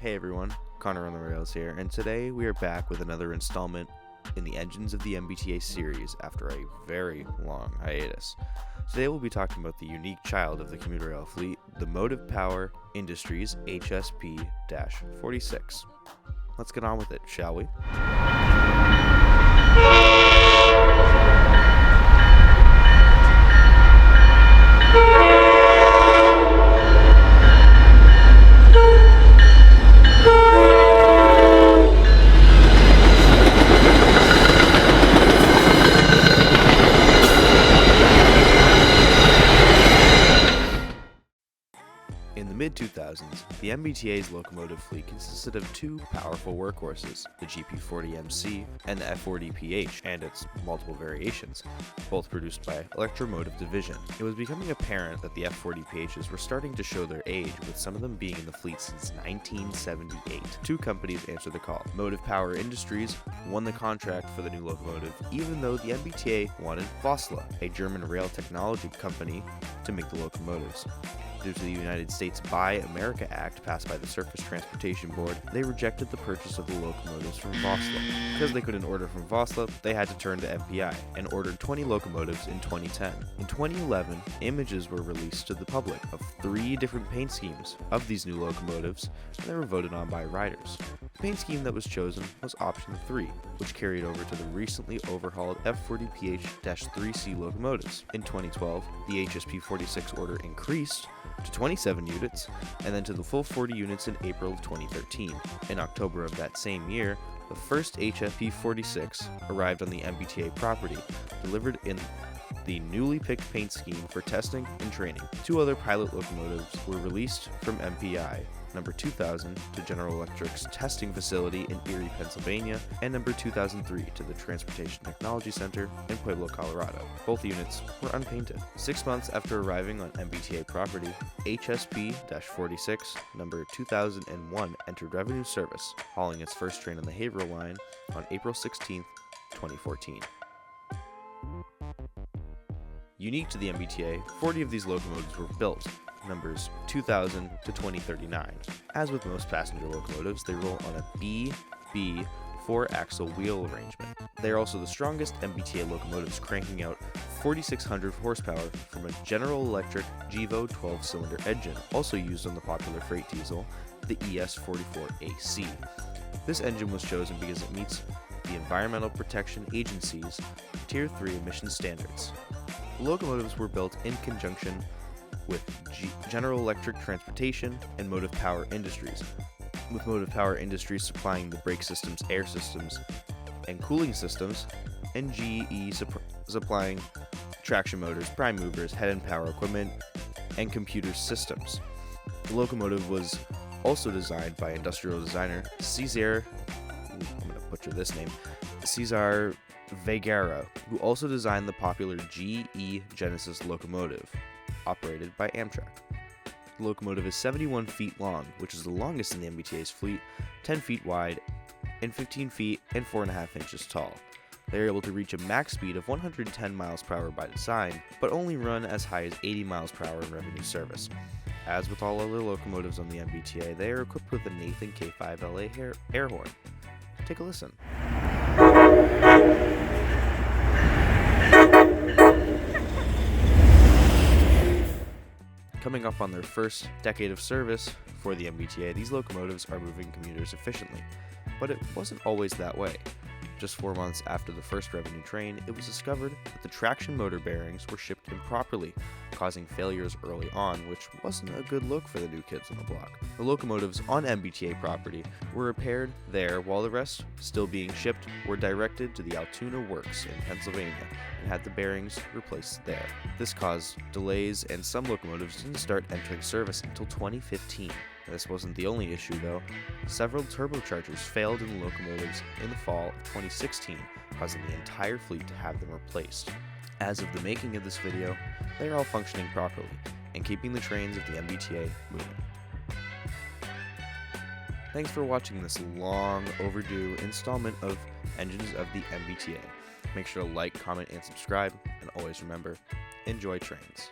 Hey everyone, Connor on the Rails here, and today we are back with another installment in the Engines of the MBTA series after a very long hiatus. Today we'll be talking about the unique child of the commuter rail fleet, the Motive Power Industries HSP-46. Let's get on with it, shall we? In the mid-2000s, the MBTA's locomotive fleet consisted of two powerful workhorses, the GP40MC and the F40PH, and its multiple variations, both produced by Electromotive Division. It was becoming apparent that the F40PHs were starting to show their age, with some of them being in the fleet since 1978. Two companies answered the call. Motive Power Industries won the contract for the new locomotive, even though the MBTA wanted Vossla, a German rail technology company, to make the locomotives. Due to the United States Buy America Act passed by the Surface Transportation Board, they rejected the purchase of the locomotives from Vossla. Because they couldn't order from Vossla, they had to turn to MPI and ordered 20 locomotives in 2010. In 2011, images were released to the public of 3 different paint schemes of these new locomotives, and they were voted on by riders. The paint scheme that was chosen was option 3, which carried over to the recently overhauled F40PH-3C locomotives. In 2012, the HSP-46 order increased to 27 units, and then to the full 40 units in April of 2013. In October of that same year, the first HSP-46 arrived on the MBTA property, delivered in the newly picked paint scheme for testing and training. 2 other pilot locomotives were released from MPI, number 2000 to General Electric's testing facility in Erie, Pennsylvania, and number 2003 to the Transportation Technology Center in Pueblo, Colorado. Both units were unpainted. 6 months after arriving on MBTA property, HSP-46 number 2001 entered revenue service, hauling its first train on the Haverhill line on April 16, 2014. Unique to the MBTA, 40 of these locomotives were built, numbers 2000 to 2039. As with most passenger locomotives, they roll on a BB 4-axle wheel arrangement. They are also the strongest MBTA locomotives, cranking out 4,600 horsepower from a General Electric GEVO 12-cylinder engine, also used on the popular freight diesel, the ES44AC. This engine was chosen because it meets the Environmental Protection Agency's Tier 3 emission standards. The locomotives were built in conjunction with General Electric Transportation and Motive Power Industries, with Motive Power Industries supplying the brake systems, air systems, and cooling systems, and GE supplying traction motors, prime movers, head and power equipment, and computer systems. The locomotive was also designed by industrial designer Cesar Vergara, who also designed the popular GE Genesis locomotive, operated by Amtrak. The locomotive is 71 feet long, which is the longest in the MBTA's fleet, 10 feet wide, and 15 feet and 4.5 inches tall. They are able to reach a max speed of 110 miles per hour by design, but only run as high as 80 miles per hour in revenue service. As with all other locomotives on the MBTA, they are equipped with the Nathan K5LA air horn. Take a listen. Coming up on their first decade of service for the MBTA, these locomotives are moving commuters efficiently, but it wasn't always that way. Just 4 months after the first revenue train, it was discovered that the traction motor bearings were shipped improperly, causing failures early on, which wasn't a good look for the new kids on the block. The locomotives on MBTA property were repaired there, while the rest, still being shipped, were directed to the Altoona Works in Pennsylvania and had the bearings replaced there. This caused delays, and some locomotives didn't start entering service until 2015. This wasn't the only issue though. Several turbochargers failed in the locomotives in the fall of 2016, causing the entire fleet to have them replaced. As of the making of this video, they are all functioning properly and keeping the trains of the MBTA moving. Thanks for watching this long overdue installment of Engines of the MBTA. Make sure to like, comment, and subscribe, and always remember, enjoy trains.